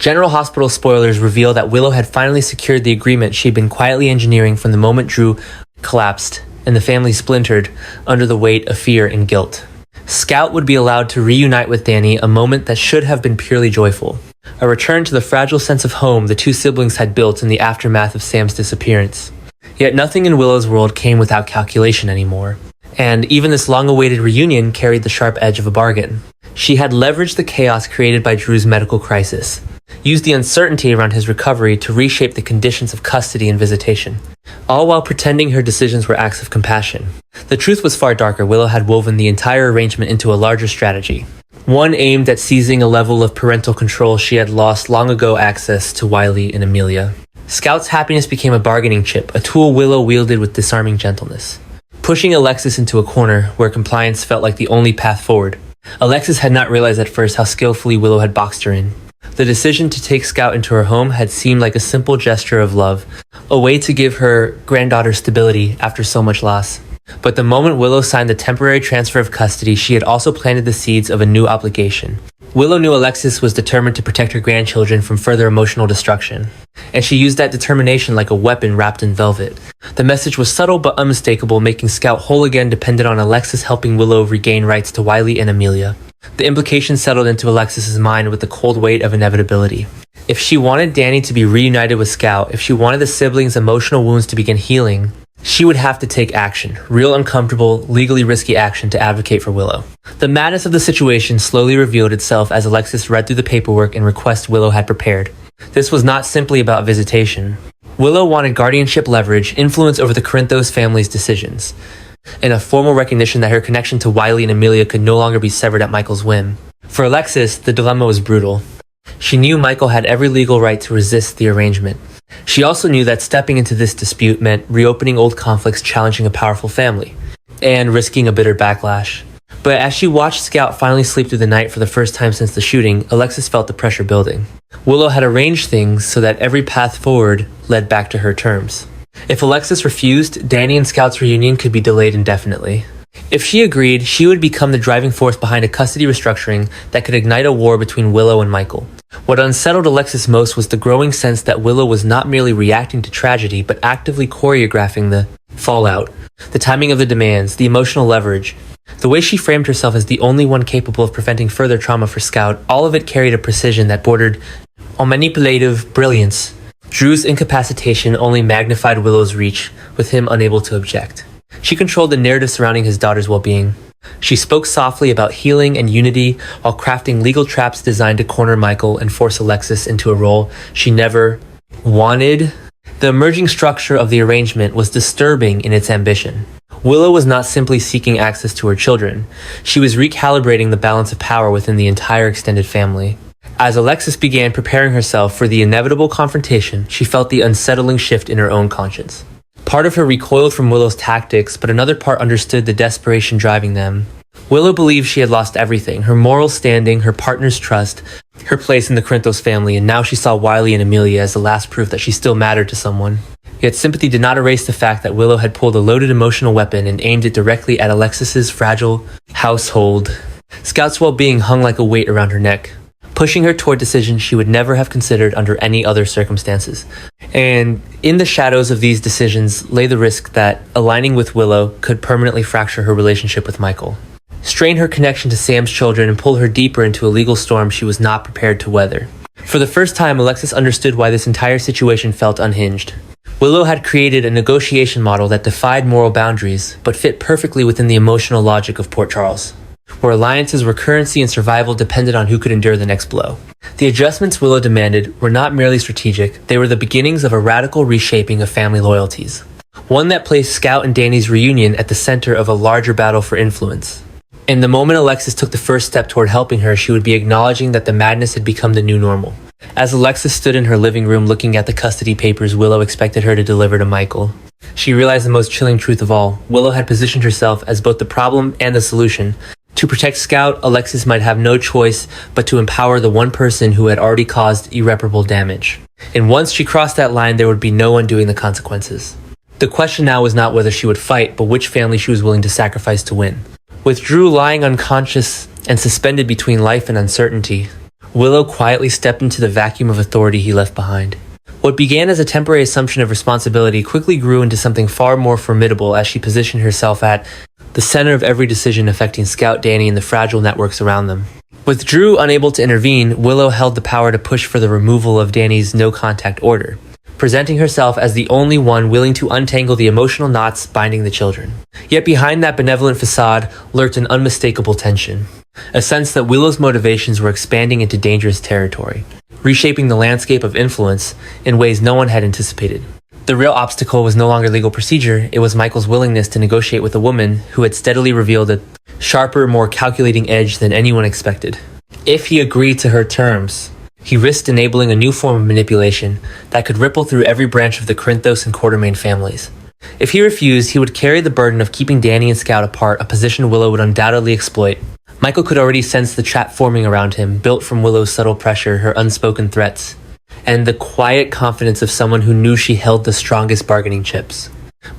General Hospital spoilers reveal that Willow had finally secured the agreement she'd been quietly engineering from the moment Drew collapsed and the family splintered under the weight of fear and guilt. Scout would be allowed to reunite with Danny, a moment that should have been purely joyful. A return to the fragile sense of home the two siblings had built in the aftermath of Sam's disappearance. Yet nothing in Willow's world came without calculation anymore. And even this long-awaited reunion carried the sharp edge of a bargain. She had leveraged the chaos created by Drew's medical crisis, used the uncertainty around his recovery to reshape the conditions of custody and visitation, all while pretending her decisions were acts of compassion. The truth was far darker. Willow had woven the entire arrangement into a larger strategy, one aimed at seizing a level of parental control she had lost long ago access to Wiley and Amelia. Scout's happiness became a bargaining chip, a tool Willow wielded with disarming gentleness, pushing Alexis into a corner where compliance felt like the only path forward. Alexis had not realized at first how skillfully Willow had boxed her in. The decision to take Scout into her home had seemed like a simple gesture of love, a way to give her granddaughter stability after so much loss. But the moment Willow signed the temporary transfer of custody, she had also planted the seeds of a new obligation. Willow knew Alexis was determined to protect her grandchildren from further emotional destruction, and she used that determination like a weapon wrapped in velvet. The message was subtle but unmistakable, making Scout whole again dependent on Alexis helping Willow regain rights to Wiley and Amelia. The implication settled into Alexis's mind with the cold weight of inevitability. If she wanted Danny to be reunited with Scout, if she wanted the siblings' emotional wounds to begin healing, she would have to take action, real uncomfortable, legally risky action to advocate for Willow. The madness of the situation slowly revealed itself as Alexis read through the paperwork and requests Willow had prepared. This was not simply about visitation. Willow wanted guardianship leverage, influence over the Corinthos family's decisions, and a formal recognition that her connection to Wiley and Amelia could no longer be severed at Michael's whim. For Alexis, the dilemma was brutal. She knew Michael had every legal right to resist the arrangement. She also knew that stepping into this dispute meant reopening old conflicts, challenging a powerful family, and risking a bitter backlash. But as she watched Scout finally sleep through the night for the first time since the shooting, Alexis felt the pressure building. Willow had arranged things so that every path forward led back to her terms. If Alexis refused, Danny and Scout's reunion could be delayed indefinitely. If she agreed, she would become the driving force behind a custody restructuring that could ignite a war between Willow and Michael. What unsettled Alexis most was the growing sense that Willow was not merely reacting to tragedy, but actively choreographing the fallout, the timing of the demands, the emotional leverage. The way she framed herself as the only one capable of preventing further trauma for Scout, all of it carried a precision that bordered on manipulative brilliance. Drew's incapacitation only magnified Willow's reach, with him unable to object. She controlled the narrative surrounding his daughter's well-being. She spoke softly about healing and unity while crafting legal traps designed to corner Michael and force Alexis into a role she never wanted. The emerging structure of the arrangement was disturbing in its ambition. Willow was not simply seeking access to her children. She was recalibrating the balance of power within the entire extended family. As Alexis began preparing herself for the inevitable confrontation, she felt the unsettling shift in her own conscience. Part of her recoiled from Willow's tactics, but another part understood the desperation driving them. Willow believed she had lost everything, her moral standing, her partner's trust, her place in the Corinthos family, and now she saw Wiley and Amelia as the last proof that she still mattered to someone. Yet sympathy did not erase the fact that Willow had pulled a loaded emotional weapon and aimed it directly at Alexis's fragile household. Scout's well-being hung like a weight around her neck, pushing her toward decisions she would never have considered under any other circumstances. And in the shadows of these decisions lay the risk that aligning with Willow could permanently fracture her relationship with Michael, strain her connection to Sam's children, and pull her deeper into a legal storm she was not prepared to weather. For the first time, Alexis understood why this entire situation felt unhinged. Willow had created a negotiation model that defied moral boundaries, but fit perfectly within the emotional logic of Port Charles, where alliances were currency and survival depended on who could endure the next blow. The adjustments Willow demanded were not merely strategic, they were the beginnings of a radical reshaping of family loyalties, one that placed Scout and Danny's reunion at the center of a larger battle for influence. And the moment Alexis took the first step toward helping her, she would be acknowledging that the madness had become the new normal. As Alexis stood in her living room looking at the custody papers Willow expected her to deliver to Michael, she realized the most chilling truth of all. Willow had positioned herself as both the problem and the solution. To protect Scout, Alexis might have no choice but to empower the one person who had already caused irreparable damage. And once she crossed that line, there would be no undoing the consequences. The question now was not whether she would fight, but which family she was willing to sacrifice to win. With Drew lying unconscious and suspended between life and uncertainty, Willow quietly stepped into the vacuum of authority he left behind. What began as a temporary assumption of responsibility quickly grew into something far more formidable as she positioned herself at the center of every decision affecting Scout, Danny, and the fragile networks around them. With Drew unable to intervene, Willow held the power to push for the removal of Danny's no-contact order, presenting herself as the only one willing to untangle the emotional knots binding the children. Yet behind that benevolent facade lurked an unmistakable tension, a sense that Willow's motivations were expanding into dangerous territory, reshaping the landscape of influence in ways no one had anticipated. The real obstacle was no longer legal procedure, it was Michael's willingness to negotiate with a woman who had steadily revealed a sharper, more calculating edge than anyone expected. If he agreed to her terms, he risked enabling a new form of manipulation that could ripple through every branch of the Corinthos and Quartermain families. If he refused, he would carry the burden of keeping Danny and Scout apart, a position Willow would undoubtedly exploit. Michael could already sense the trap forming around him, built from Willow's subtle pressure, her unspoken threats, and the quiet confidence of someone who knew she held the strongest bargaining chips.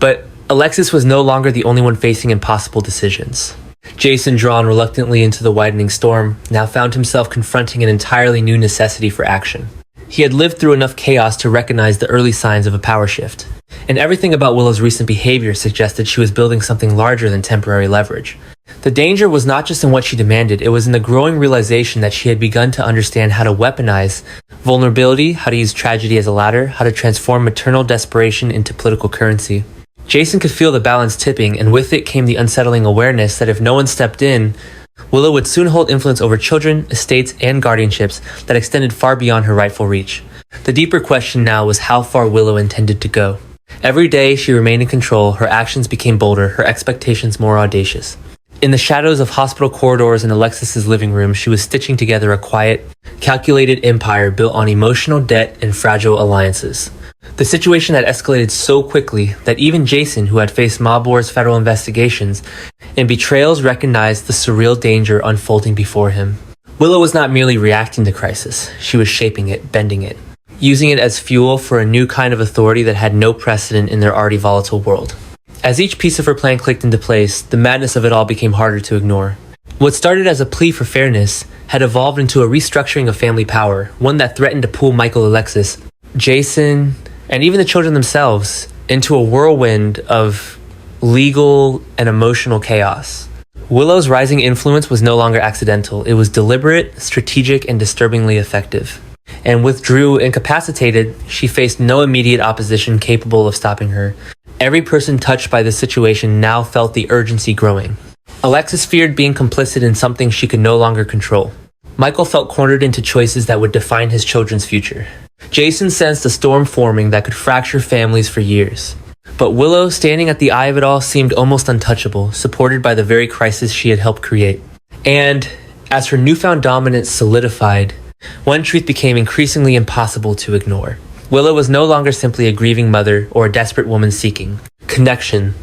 But Alexis was no longer the only one facing impossible decisions. Jason, drawn reluctantly into the widening storm, now found himself confronting an entirely new necessity for action. He had lived through enough chaos to recognize the early signs of a power shift, and everything about Willow's recent behavior suggested she was building something larger than temporary leverage. The danger was not just in what she demanded, it was in the growing realization that she had begun to understand how to weaponize vulnerability, how to use tragedy as a ladder, how to transform maternal desperation into political currency. Jason could feel the balance tipping, and with it came the unsettling awareness that if no one stepped in, Willow would soon hold influence over children, estates, and guardianships that extended far beyond her rightful reach. The deeper question now was how far Willow intended to go. Every day she remained in control, her actions became bolder, her expectations more audacious. In the shadows of hospital corridors and Alexis's living room, she was stitching together a quiet, calculated empire built on emotional debt and fragile alliances. The situation had escalated so quickly that even Jason, who had faced mob wars, federal investigations, and betrayals, recognized the surreal danger unfolding before him. Willow was not merely reacting to crisis, she was shaping it, bending it, using it as fuel for a new kind of authority that had no precedent in their already volatile world. As each piece of her plan clicked into place, the madness of it all became harder to ignore. What started as a plea for fairness had evolved into a restructuring of family power, one that threatened to pull Michael, Alexis, Jason, and even the children themselves into a whirlwind of legal and emotional chaos. Willow's rising influence was no longer accidental. It was deliberate, strategic, and disturbingly effective. And with Drew incapacitated, she faced no immediate opposition capable of stopping her. Every person touched by this situation now felt the urgency growing. Alexis feared being complicit in something she could no longer control. Michael felt cornered into choices that would define his children's future. Jason sensed a storm forming that could fracture families for years. But Willow, standing at the eye of it all, seemed almost untouchable, supported by the very crisis she had helped create. And as her newfound dominance solidified, one truth became increasingly impossible to ignore. Willow was no longer simply a grieving mother or a desperate woman seeking connection.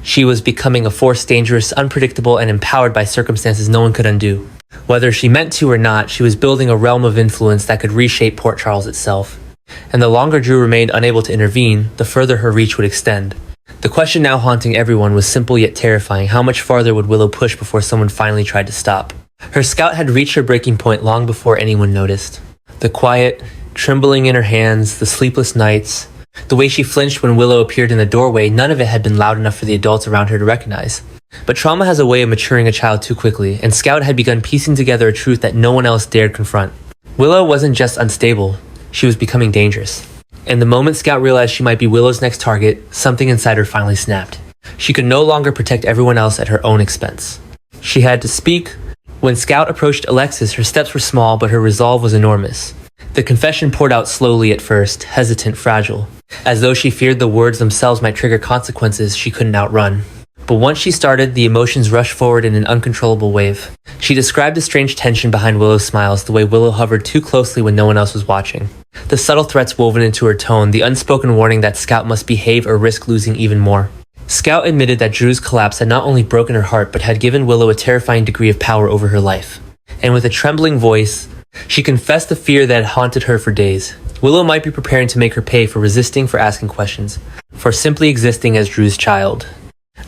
She was becoming a force dangerous, unpredictable, and empowered by circumstances no one could undo. Whether she meant to or not, she was building a realm of influence that could reshape Port Charles itself. And the longer Drew remained unable to intervene, the further her reach would extend. The question now haunting everyone was simple yet terrifying. How much farther would Willow push before someone finally tried to stop? Her scout had reached her breaking point long before anyone noticed. The quiet, trembling in her hands, the sleepless nights, the way she flinched when Willow appeared in the doorway, none of it had been loud enough for the adults around her to recognize. But trauma has a way of maturing a child too quickly, and Scout had begun piecing together a truth that no one else dared confront. Willow wasn't just unstable, she was becoming dangerous. And the moment Scout realized she might be Willow's next target, something inside her finally snapped. She could no longer protect everyone else at her own expense. She had to speak. When Scout approached Alexis, her steps were small, but her resolve was enormous. The confession poured out slowly at first, hesitant, fragile, as though she feared the words themselves might trigger consequences she couldn't outrun. But once she started, the emotions rushed forward in an uncontrollable wave. She described the strange tension behind Willow's smiles, the way Willow hovered too closely when no one else was watching. The subtle threats woven into her tone, the unspoken warning that Scout must behave or risk losing even more. Scout admitted that Drew's collapse had not only broken her heart, but had given Willow a terrifying degree of power over her life. And with a trembling voice, she confessed the fear that had haunted her for days. Willow might be preparing to make her pay for resisting, for asking questions, for simply existing as Drew's child.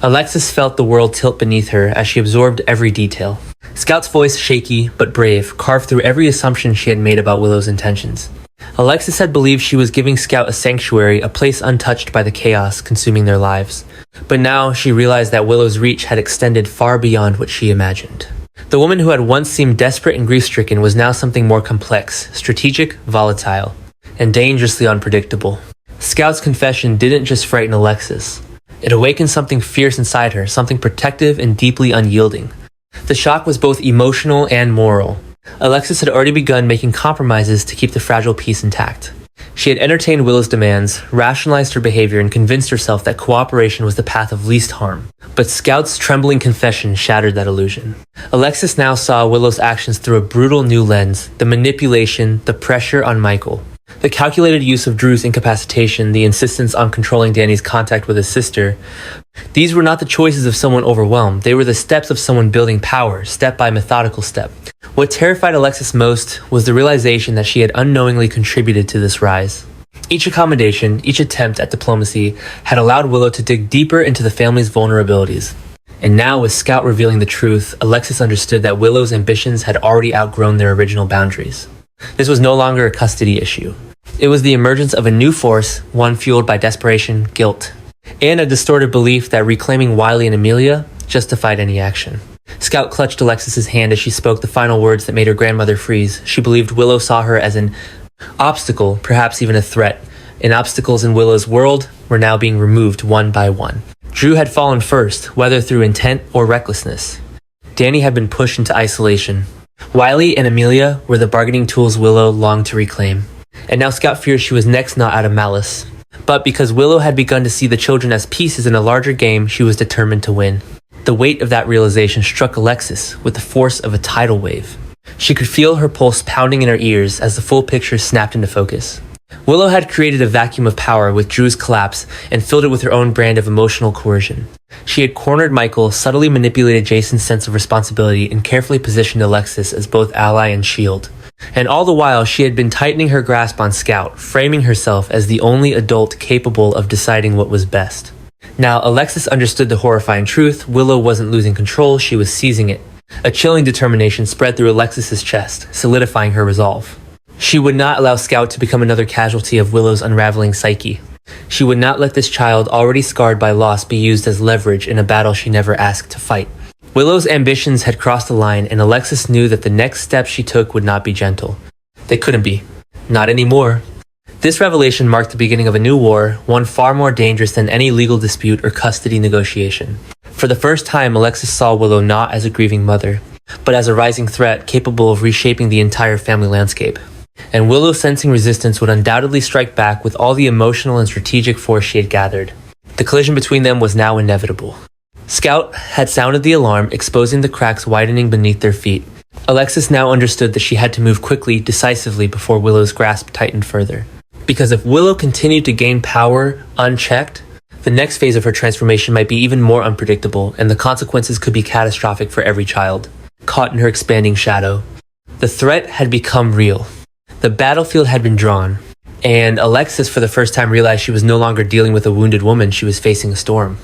Alexis felt the world tilt beneath her as she absorbed every detail. Scout's voice, shaky but brave, carved through every assumption she had made about Willow's intentions. Alexis had believed she was giving Scout a sanctuary, a place untouched by the chaos consuming their lives. But now she realized that Willow's reach had extended far beyond what she imagined. The woman who had once seemed desperate and grief-stricken was now something more complex, strategic, volatile, and dangerously unpredictable. Scout's confession didn't just frighten Alexis. It awakened something fierce inside her, something protective and deeply unyielding. The shock was both emotional and moral. Alexis had already begun making compromises to keep the fragile peace intact. She had entertained Willow's demands, rationalized her behavior, and convinced herself that cooperation was the path of least harm. But Scout's trembling confession shattered that illusion. Alexis now saw Willow's actions through a brutal new lens: the manipulation, the pressure on Michael. The calculated use of Drew's incapacitation, the insistence on controlling Danny's contact with his sister. These were not the choices of someone overwhelmed. They were the steps of someone building power, step by methodical step. What terrified Alexis most was the realization that she had unknowingly contributed to this rise. Each accommodation, each attempt at diplomacy, had allowed Willow to dig deeper into the family's vulnerabilities. And now, with Scout revealing the truth, Alexis understood that Willow's ambitions had already outgrown their original boundaries. This was no longer a custody issue. It was the emergence of a new force, one fueled by desperation, guilt, and a distorted belief that reclaiming Wiley and Amelia justified any action. Scout clutched Alexis's hand as she spoke the final words that made her grandmother freeze. She believed Willow saw her as an obstacle, perhaps even a threat, and obstacles in Willow's world were now being removed one by one. Drew had fallen first, whether through intent or recklessness. Danny had been pushed into isolation. Wiley and Amelia were the bargaining tools Willow longed to reclaim. And now Scout feared she was next, not out of malice, but because Willow had begun to see the children as pieces in a larger game she was determined to win. The weight of that realization struck Alexis with the force of a tidal wave. She could feel her pulse pounding in her ears as the full picture snapped into focus. Willow had created a vacuum of power with Drew's collapse and filled it with her own brand of emotional coercion. She had cornered Michael, subtly manipulated Jason's sense of responsibility, and carefully positioned Alexis as both ally and shield. And all the while, she had been tightening her grasp on Scout, framing herself as the only adult capable of deciding what was best. Now, Alexis understood the horrifying truth. Willow wasn't losing control, she was seizing it. A chilling determination spread through Alexis's chest, solidifying her resolve. She would not allow Scout to become another casualty of Willow's unraveling psyche. She would not let this child, already scarred by loss, be used as leverage in a battle she never asked to fight. Willow's ambitions had crossed the line, and Alexis knew that the next step she took would not be gentle. They couldn't be. Not anymore. This revelation marked the beginning of a new war, one far more dangerous than any legal dispute or custody negotiation. For the first time, Alexis saw Willow not as a grieving mother, but as a rising threat capable of reshaping the entire family landscape. And Willow, sensing resistance, would undoubtedly strike back with all the emotional and strategic force she had gathered. The collision between them was now inevitable. Scout had sounded the alarm, exposing the cracks widening beneath their feet. Alexis now understood that she had to move quickly, decisively, before Willow's grasp tightened further. Because if Willow continued to gain power unchecked, the next phase of her transformation might be even more unpredictable, and the consequences could be catastrophic for every child, caught in her expanding shadow. The threat had become real. The battlefield had been drawn, and Alexis for the first time realized she was no longer dealing with a wounded woman, she was facing a storm.